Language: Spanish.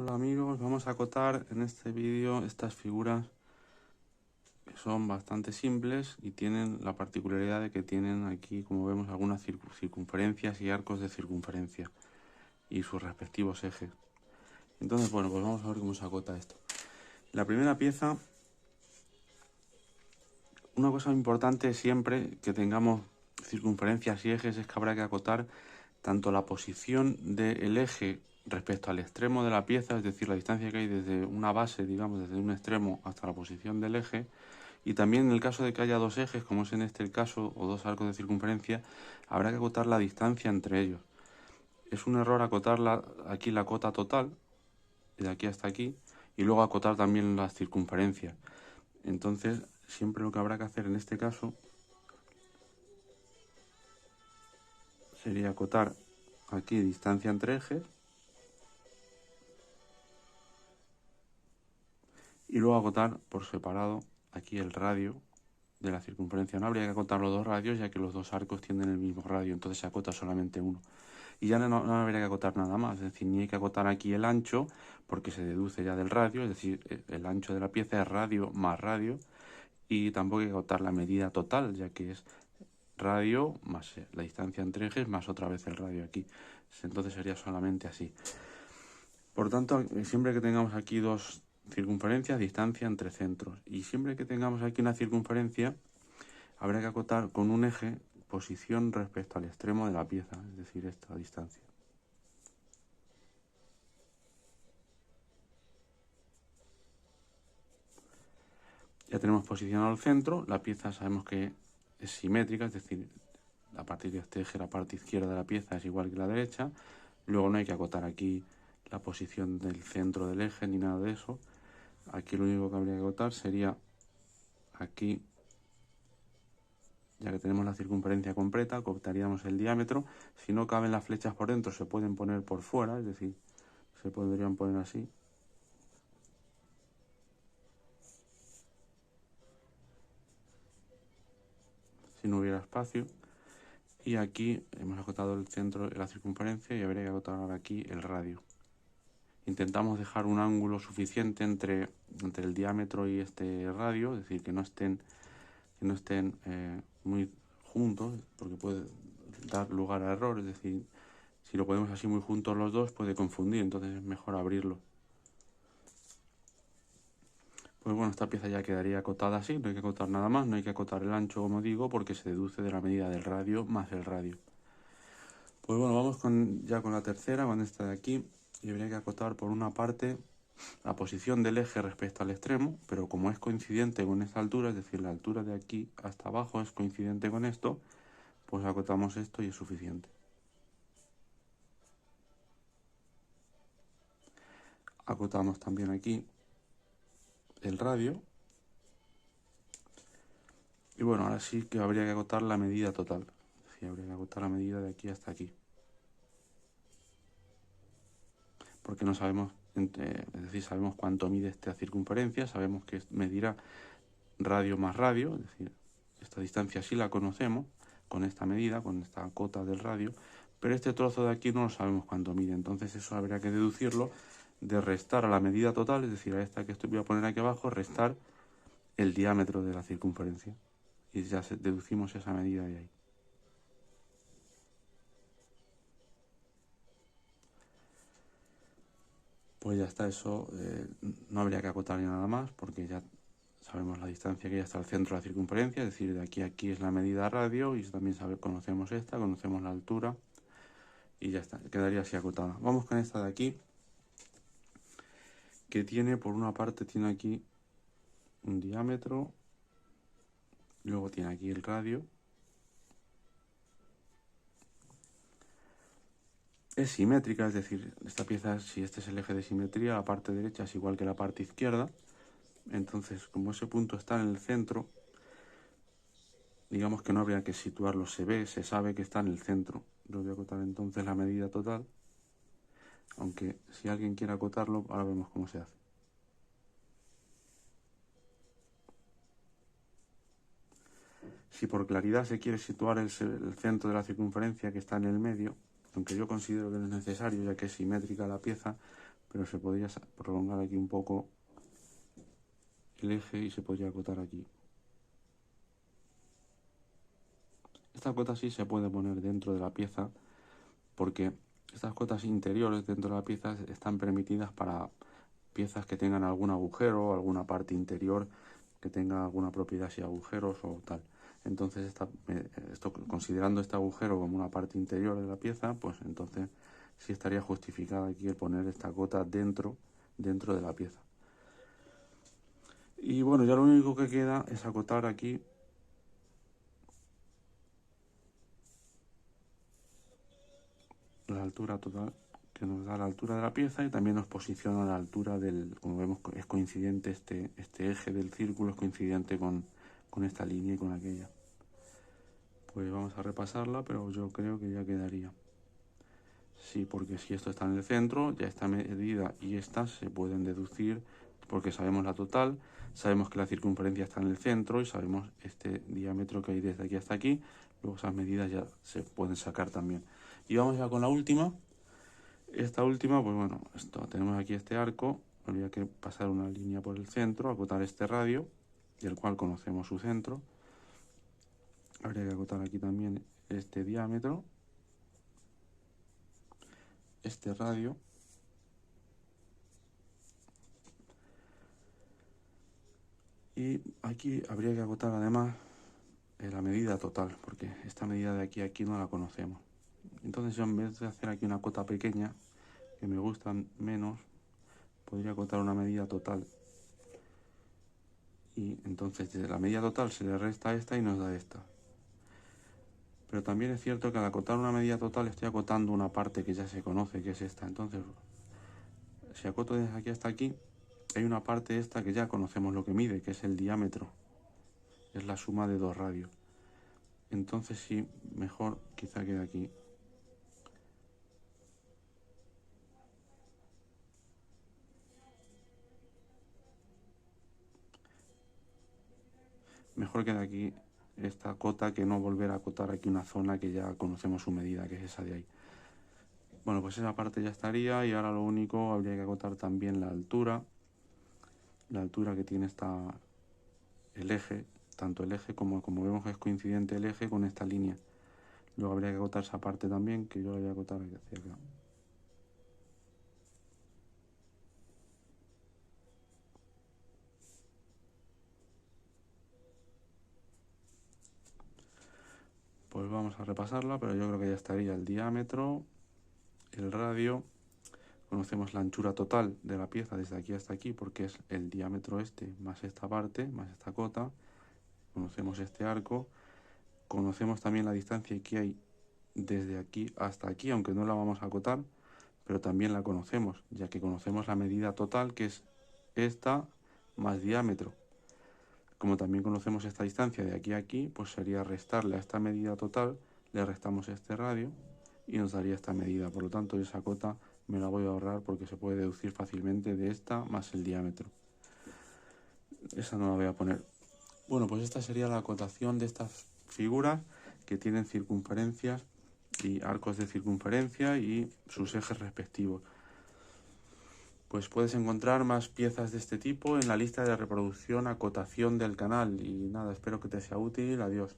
Hola amigos, vamos a acotar en este vídeo estas figuras que son bastante simples y tienen la particularidad de que tienen aquí, como vemos, algunas circunferencias y arcos de circunferencia y sus respectivos ejes. Entonces, bueno, pues vamos a ver cómo se acota esto. La primera pieza, una cosa importante siempre que tengamos circunferencias y ejes es que habrá que acotar tanto la posición del eje respecto al extremo de la pieza, es decir, la distancia que hay desde una base, digamos, desde un extremo hasta la posición del eje, y también en el caso de que haya dos ejes, como es en este caso, o dos arcos de circunferencia, habrá que acotar la distancia entre ellos. Es un error acotar aquí la cota total, de aquí hasta aquí, y luego acotar también las circunferencias. Entonces, siempre lo que habrá que hacer en este caso sería acotar aquí distancia entre ejes, y luego acotar por separado aquí el radio de la circunferencia. No habría que acotar los dos radios, ya que los dos arcos tienen el mismo radio, entonces se acota solamente uno. Y ya no habría que acotar nada más, es decir, ni hay que acotar aquí el ancho, porque se deduce ya del radio, es decir, el ancho de la pieza es radio más radio, y tampoco hay que acotar la medida total, ya que es radio más la distancia entre ejes más otra vez el radio aquí. Entonces sería solamente así. Por tanto, siempre que tengamos aquí dos circunferencias, distancia entre centros, y siempre que tengamos aquí una circunferencia, habrá que acotar con un eje posición respecto al extremo de la pieza, es decir, esta distancia. Ya tenemos posicionado el centro, la pieza sabemos que es simétrica, es decir, a partir de este eje la parte izquierda de la pieza es igual que la derecha. Luego no hay que acotar aquí la posición del centro del eje ni nada de eso. Aquí lo único que habría que acotar sería aquí, ya que tenemos la circunferencia completa, acotaríamos el diámetro. Si no caben las flechas por dentro, se pueden poner por fuera, es decir, se podrían poner así. Si no hubiera espacio. Y aquí hemos acotado el centro de la circunferencia y habría que acotar ahora aquí el radio. Intentamos dejar un ángulo suficiente entre el diámetro y este radio, es decir, que no estén muy juntos, porque puede dar lugar a error, es decir, si lo ponemos así muy juntos los dos puede confundir, entonces es mejor abrirlo. Pues bueno, esta pieza ya quedaría acotada así, no hay que acotar nada más, no hay que acotar el ancho como digo, porque se deduce de la medida del radio más el radio. Pues bueno, vamos ya con la tercera, con esta de aquí, y habría que acotar por una parte la posición del eje respecto al extremo, pero como es coincidente con esta altura, es decir, la altura de aquí hasta abajo es coincidente con esto, pues acotamos esto y es suficiente. Acotamos también aquí el radio. Y bueno, ahora sí que habría que acotar la medida total. Sí, habría que acotar la medida de aquí hasta aquí. Porque no sabemos, es decir, sabemos cuánto mide esta circunferencia, sabemos que medirá radio más radio, es decir, esta distancia sí la conocemos con esta medida, con esta cota del radio, pero este trozo de aquí no lo sabemos cuánto mide, entonces eso habría que deducirlo de restar a la medida total, es decir, a esta que voy a poner aquí abajo, restar el diámetro de la circunferencia. Y ya deducimos esa medida de ahí. Pues ya está, eso no habría que acotar ni nada más, porque ya sabemos la distancia que hay hasta el centro de la circunferencia, es decir, de aquí a aquí es la medida radio, y también conocemos esta, conocemos la altura, y ya está, quedaría así acotada. Vamos con esta de aquí, que tiene, por una parte, tiene aquí un diámetro, luego tiene aquí el radio. Es simétrica, es decir, esta pieza, si este es el eje de simetría, la parte derecha es igual que la parte izquierda. Entonces, como ese punto está en el centro, digamos que no habría que situarlo, se sabe que está en el centro. Yo voy a acotar entonces la medida total, aunque si alguien quiere acotarlo, ahora vemos cómo se hace. Si por claridad se quiere situar el centro de la circunferencia que está en el medio, aunque yo considero que no es necesario ya que es simétrica la pieza, pero se podría prolongar aquí un poco el eje y se podría acotar aquí. Esta cota sí se puede poner dentro de la pieza, porque estas cotas interiores dentro de la pieza están permitidas para piezas que tengan algún agujero o alguna parte interior que tenga alguna propiedad, si agujeros o tal. Entonces, considerando este agujero como una parte interior de la pieza, pues entonces sí estaría justificado aquí el poner esta cota dentro de la pieza. Y bueno, ya lo único que queda es acotar aquí la altura total, que nos da la altura de la pieza y también nos posiciona a la altura del, como vemos, es coincidente este eje del círculo, es coincidente con esta línea y con aquella. Pues vamos a repasarla, pero yo creo que ya quedaría. Sí, porque si esto está en el centro, ya esta medida y esta se pueden deducir porque sabemos la total, sabemos que la circunferencia está en el centro y sabemos este diámetro que hay desde aquí hasta aquí. Luego esas medidas ya se pueden sacar también. Y vamos ya con la última. Esta última, pues bueno, tenemos aquí este arco, habría que pasar una línea por el centro, acotar este radio, del cual conocemos su centro. Habría que acotar aquí también este diámetro, este radio. Y aquí habría que acotar además la medida total, porque esta medida de aquí a aquí no la conocemos. Entonces yo, en vez de hacer aquí una cota pequeña, que me gustan menos, podría acotar una medida total. Y entonces de la medida total se le resta esta y nos da esta. Pero también es cierto que al acotar una medida total estoy acotando una parte que ya se conoce, que es esta. Entonces, si acoto desde aquí hasta aquí, hay una parte esta que ya conocemos lo que mide, que es el diámetro. Es la suma de dos radios. Entonces sí, mejor quizá quede aquí. Mejor queda aquí esta cota que no volver a acotar aquí una zona que ya conocemos su medida, que es esa de ahí. Bueno, pues esa parte ya estaría y ahora lo único, habría que acotar también la altura que tiene el eje, tanto el eje como vemos que es coincidente el eje con esta línea. Luego habría que acotar esa parte también, que yo la voy a acotar aquí hacia acá. Pues vamos a repasarla, pero yo creo que ya estaría el diámetro, el radio. Conocemos la anchura total de la pieza desde aquí hasta aquí, porque es el diámetro este más esta parte, más esta cota. Conocemos este arco. Conocemos también la distancia que hay desde aquí hasta aquí, aunque no la vamos a acotar, pero también la conocemos, ya que conocemos la medida total, que es esta más diámetro. Como también conocemos esta distancia de aquí a aquí, pues sería restarle a esta medida total, le restamos este radio y nos daría esta medida. Por lo tanto, esa cota me la voy a ahorrar porque se puede deducir fácilmente de esta más el diámetro. Esa no la voy a poner. Bueno, pues esta sería la acotación de estas figuras que tienen circunferencias y arcos de circunferencia y sus ejes respectivos. Pues puedes encontrar más piezas de este tipo en la lista de reproducción acotación del canal. Y nada, espero que te sea útil. Adiós.